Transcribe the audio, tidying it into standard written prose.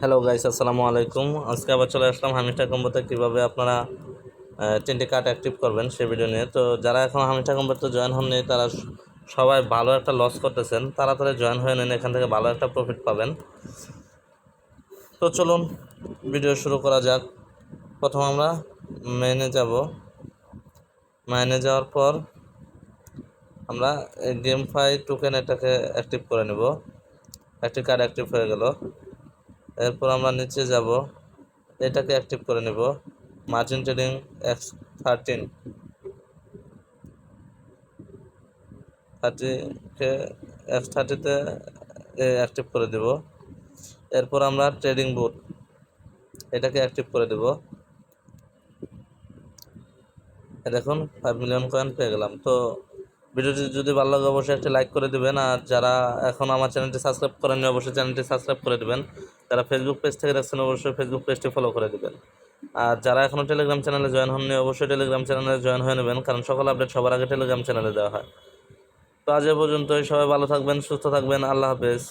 Hello guys, আসসালামু আলাইকুম। আজকে আবার চলে আসলাম হামিটা কম্বোতে কীভাবে আপনারা 10টি কার্ড অ্যাক্টিভ করবেন সে ভিডিও নিয়ে। তো যারা এখন হামিটা কম্বোতে জয়েন হননি তারা সবাই ভালো একটা লস করতেছেন, তাড়াতাড়ি জয়েন হয়ে নেন, এখান থেকে ভালো একটা প্রফিট পাবেন। তো চলুন ভিডিও শুরু করা যাক। প্রথম আমরা মেইনে যাব। মেইনে যাওয়ার পর আমরা গেম ফাই টোকেন এটাকে অ্যাক্টিভ করে নেব। একটি কার্ড অ্যাক্টিভ হয়ে গেল। এরপর আমরা নিচে যাব, এটাকে অ্যাক্টিভ করে নেব। মার্জিন ট্রেডিং X30কে X30তে অ্যাক্টিভ করে দেব। এরপর আমরা ট্রেডিং বুট এটাকে অ্যাক্টিভ করে দেব। দেখুন 5 মিলিয়ন কয়েন পেয়ে গেলাম। তো ভিডিওটি যদি ভালো লাগে অবশ্যই একটি লাইক করে দেবেন, আর যারা এখন আমার চ্যানেলটি সাবস্ক্রাইব করেননি অবশ্যই চ্যানেলটি সাবস্ক্রাইব করে দেবেন। যারা ফেসবুক পেজ থেকে দেখছেন অবশ্যই ফেসবুক পেজটি ফলো করে দেবেন। আর যারা এখনও টেলিগ্রাম চ্যানেলে জয়েন হননি অবশ্যই টেলিগ্রাম চ্যানেলে জয়েন হয়ে নেবেন, কারণ সকল আপডেট সবার আগে টেলিগ্রাম চ্যানেলে দেওয়া হয়। তো আজ এ পর্যন্তই, সবাই ভালো থাকবেন, সুস্থ থাকবেন, আল্লাহ হাফেজ।